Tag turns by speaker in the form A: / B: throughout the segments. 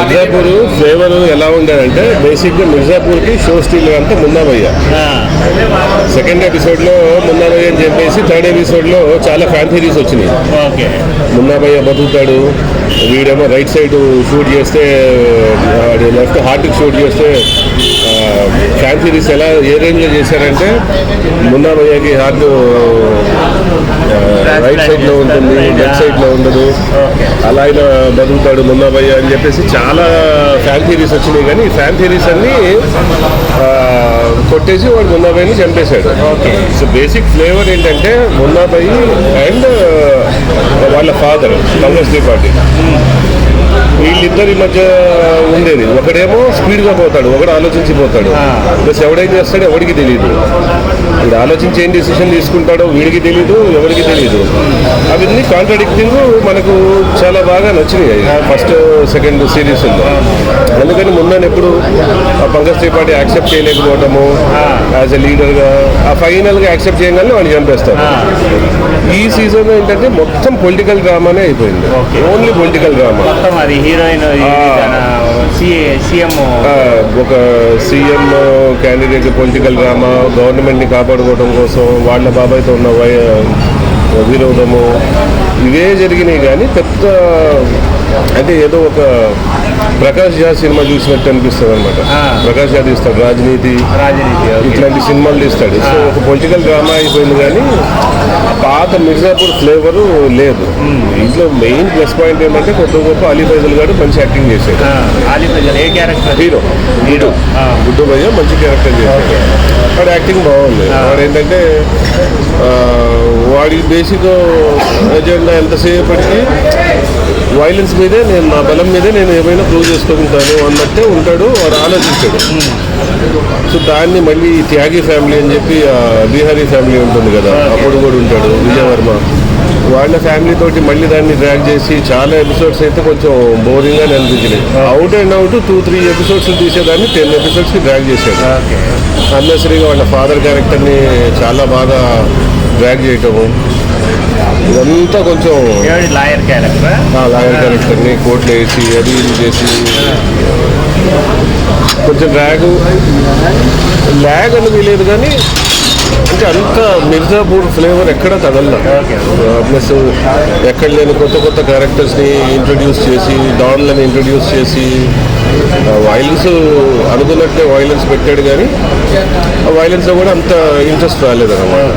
A: Mirzapur flavour ఎలా ఉండేదంటే బేసిక్గా మిర్జాపూర్కి షో స్టీల్ అంతా మున్నా భయ్య. సెకండ్ ఎపిసోడ్లో మున్నా భయ్య అని చెప్పేసి థర్డ్ ఎపిసోడ్లో చాలా ఫ్యాన్ థియరీస్ వచ్చినాయి. మున్నా భయ్య బతుకుతాడు, వీడేమో రైట్ సైడ్ షూట్ చేస్తే లెఫ్ట్ హార్ట్కి షూట్ చేస్తే ఫ్యాన్ థియరీస్ ఎలా ఏ రేంజ్లో చేశారంటే మున్నా భయ్యకి హార్ట్ రైట్ సైడ్లో ఉంటుంది, లెఫ్ట్ సైడ్లో ఉండదు, అలా అయినా బతుకుతాడు మున్నా భయ్య అని చెప్పేసి చాలా ఫ్యాన్ థియరీస్ వచ్చినాయి. కానీ ఈ ఫ్యాన్ థియరీస్ అన్నీ కొట్టేసి వాడు మున్నా భయ్యని చంపేశాడు. సో బేసిక్ ఫ్లేవర్ ఏంటంటే మున్నా భయ్య అండ్ వాళ్ళ ఫాదర్ కాంగ్రెస్ పార్టీ వీళ్ళిద్దరి మధ్య ఉండేది. ఒకడేమో స్పీడ్గా పోతాడు, ఒకడు ఆలోచించిపోతాడు. ప్లస్ ఎవడేం చేస్తాడో ఎవరికి తెలియదు. వీడు ఆలోచించి ఏం డిసిషన్ తీసుకుంటాడో వీడికి తెలీదు, ఎవరికి తెలియదు. అవన్నీ కాంట్రాడిక్టింగ్ మనకు చాలా బాగా నచ్చినాయి ఫస్ట్ సెకండ్ సిరీస్లో. అందుకని మొన్న ఎప్పుడు పంకజ్ త్రిపాఠి యాక్సెప్ట్ చేయలేకపోవటము యాజ్ ఎ లీడర్గా, ఆ ఫైనల్గా యాక్సెప్ట్ చేయగానే వాడిని చంపేస్తారు. ఈ సీజన్ ఏంటంటే మొత్తం పొలిటికల్ డ్రామానే అయిపోయింది, ఓన్లీ పొలిటికల్ డ్రామా.
B: హీరోయిన్
A: ఒక సీఎం క్యాండిడేట్ పొలిటికల్ డ్రామా, గవర్నమెంట్ని కాపాడుకోవడం కోసం వాళ్ళ బాబాయ్తో ఉన్న విరోధము, ఇవే జరిగినాయి. కానీ పెద్ద అంటే ఏదో ఒక ప్రకాష్ జా సినిమా చూసినట్టు అనిపిస్తుంది అనమాట. ప్రకాష్ జా తీస్తాడు రాజనీతి, ఇట్లాంటి సినిమాలు తీస్తాడు. సో ఒక పొలిటికల్ డ్రామా అయిపోయింది. కానీ పాత మిర్జాపూర్ ఫ్లేవరు లేదు. ఇంట్లో మెయిన్ ప్లస్ పాయింట్ ఏంటంటే కొత్త గొప్ప అలీ ఫైజల్ గారు మంచి యాక్టింగ్ చేశాడు. హీరో గుడ్డు భయ్య మంచి క్యారెక్టర్ చేశాడు. వాడు యాక్టింగ్ బాగుంది. వాడు ఏంటంటే వాడి బేసిక్ ఎజెండా ఎంతసేపటికి వైలెన్స్ మీదే, నేను నా బలం మీదే నేను ఏమైనా ప్రూవ్ చేసుకుంటాను అన్నట్టే ఉంటాడు. వాడు ఆలోచించాడు. సో దాన్ని మళ్ళీ త్యాగి ఫ్యామిలీ అని చెప్పి బీహారీ ఫ్యామిలీ ఉంటుంది కదా, అప్పుడు కూడా ఉంటాడు విజయవర్మ. వాళ్ళ ఫ్యామిలీ తోటి మళ్ళీ దాన్ని డ్రాగ్ చేసి చాలా ఎపిసోడ్స్ అయితే కొంచెం బోరింగ్గా అనిపించినాయి. అవుట్ అండ్ అవుట్ 2-3 ఎపిసోడ్స్ తీసేదాన్ని 10 ఎపిసోడ్స్కి డ్రాగ్ చేశాడు. అన్నెసరీగా వాళ్ళ ఫాదర్ క్యారెక్టర్ని చాలా బాగా డ్రాగ్ చేయటము, ఇదంతా కొంచెం
B: లాయర్
A: క్యారెక్టర్ని కోర్టులో వేసి అది ఇది చేసి కొంచెం ల్యాగ్ అని వీలేదు. కానీ అంటే అంత మిర్జాపూర్ ఫ్లేవర్ ఎక్కడ తగలదు. ప్లస్ ఎక్కడ లేని కొత్త క్యారెక్టర్స్ని ఇంట్రడ్యూస్ చేసి, డాన్లని ఇంట్రడ్యూస్ చేసి, వైలెన్స్ అనుకున్నట్టే వైలెన్స్ పెట్టాడు. కానీ ఆ వైలెన్స్లో కూడా అంత ఇంట్రెస్ట్ రాలేదు అన్నమాట.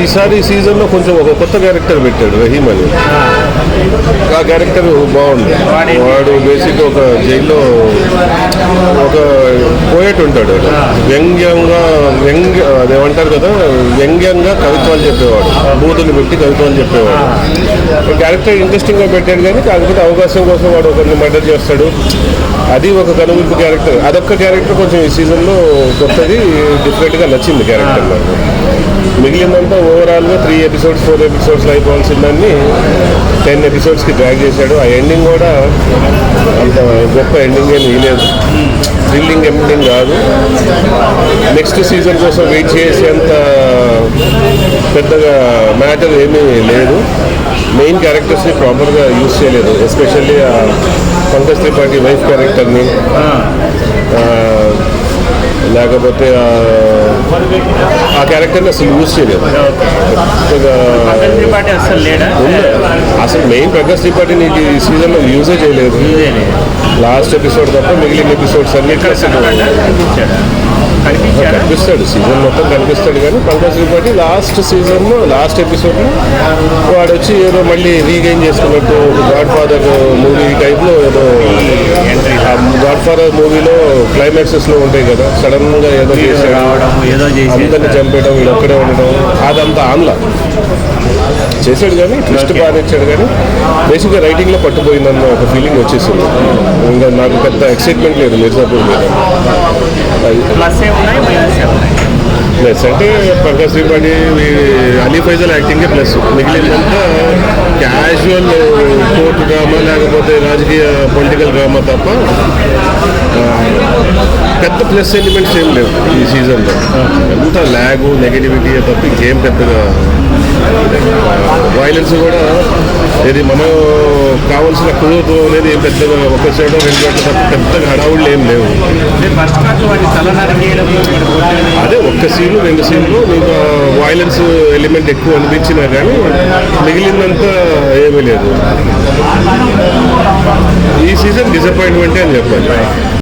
A: ఈసారి సీజన్లో కొంచెం ఒక కొత్త క్యారెక్టర్ పెట్టాడు, రహీమ్ అని. ఆ క్యారెక్టర్ బాగుంది. వాడు బేసిక్ ఒక జైల్లో ఒక పోయట్ ఉంటాడు, అదేమంటారు కదా, వ్యంగ్యంగా కవిత్వాలు చెప్పేవాడు, బూతులు పెట్టి కవిత్వాలు చెప్పేవాడు. క్యారెక్టర్ ఇంట్రెస్టింగ్గా పెట్టాడు. కానీ కాకపోతే అవకాశం కోసం వాడు ఒకరిని మర్డర్ చేస్తాడు. అది ఒక కనువిప్పు క్యారెక్టర్. అదొక్క క్యారెక్టర్ కొంచెం ఈ సీజన్లో కొత్తది, డిఫరెంట్గా నచ్చింది క్యారెక్టర్ నాకు. మిగిలిందంతా ఓవరాల్గా 3 ఎపిసోడ్స్ 4 ఎపిసోడ్స్లో అయిపోవాల్సిందాన్ని 10 ఎపిసోడ్స్కి డ్రాగ్ చేశాడు. ఆ ఎండింగ్ కూడా అంత గొప్ప ఎండింగ్ ఏమి లేదు, థ్రిల్లింగ్ ఎండింగ్ కాదు. నెక్స్ట్ సీజన్ కోసం వెయిట్ చేసేంత పెద్దగా మ్యాటర్ ఏమీ లేదు. మెయిన్ క్యారెక్టర్స్ని ప్రాపర్గా యూజ్ చేయలేదు, ఎస్పెషల్లీ పంకజ్ త్రిపాఠి వైఫ్ క్యారెక్టర్ని, లేకపోతే ఆ క్యారెక్టర్ని అసలు యూజ్ చేయలేదు. అసలు మెయిన్ పంకజ్ త్రిపాఠిని ఈ సీజన్లో యూజే చేయలేదు. లాస్ట్ ఎపిసోడ్ తప్ప మిగిలిన ఎపిసోడ్స్ అన్నిట్లో కనిపిస్తాడు, సీజన్ మొత్తం కనిపిస్తాడు. కానీ పంకజ్ త్రిపాఠి లాస్ట్ ఎపిసోడ్లో వాడు వచ్చి ఏదో మళ్ళీ రీగైన్ చేసుకున్నట్టు గాడ్ ఫాదర్ మూవీ టైప్లో ఏదో, గాడ్ ఫాదర్ మూవీలో క్లైమాక్సెస్లో ఉంటాయి కదా, సడన్గా ఏదో చేసాడు, అందరిని చంపేయడం, వీడు ఒక్కడే ఉండడం, అదంతా ఆన్లా చేశాడు. కానీ ట్విస్ట్ బాగా ఇచ్చాడు. కానీ బేసిక్గా రైటింగ్లో పట్టుపోయిందన్న ఒక ఫీలింగ్ వచ్చేసింది. ఇంకా నాకు పెద్ద ఎక్సైట్మెంట్ లేదు మిర్జాపూర్ మీద. ప్లస్ అంటే పంకజ్ త్రిపాఠి, అలీ ఫైజల్ యాక్టింగే ప్లస్. మిగిలిందంతా క్యాజువల్ కోర్టు డ్రామా లేకపోతే రాజకీయ పొలిటికల్ డ్రామా తప్ప పెద్ద ప్లస్ ఎలిమెంట్స్ ఏం లేవు ఈ సీజన్లో. ఎంత ల్యాగు నెగటివిటీ తప్ప ఇంకేం పెద్దగా. వైలెన్స్ కూడా ఇది మనం కావాల్సిన క్రూతో అనేది ఏం పెద్దగా ఒక సైడ్ 2 గంటల తప్ప పెద్దగా హడావుళ్ళు ఏం లేవు.
B: ఫస్ట్ పార్ట్ వాడిని తల నరికేయడం
A: అదే ఒక్క సీన్లు 2 సీన్లు మీకు వైలెన్స్ ఎలిమెంట్ ఎక్కువ అనిపించినా కానీ మిగిలిందంతా ఏమీ లేదు. ఈ సీజన్ డిసప్పాయింట్మెంటే అని చెప్పాలి.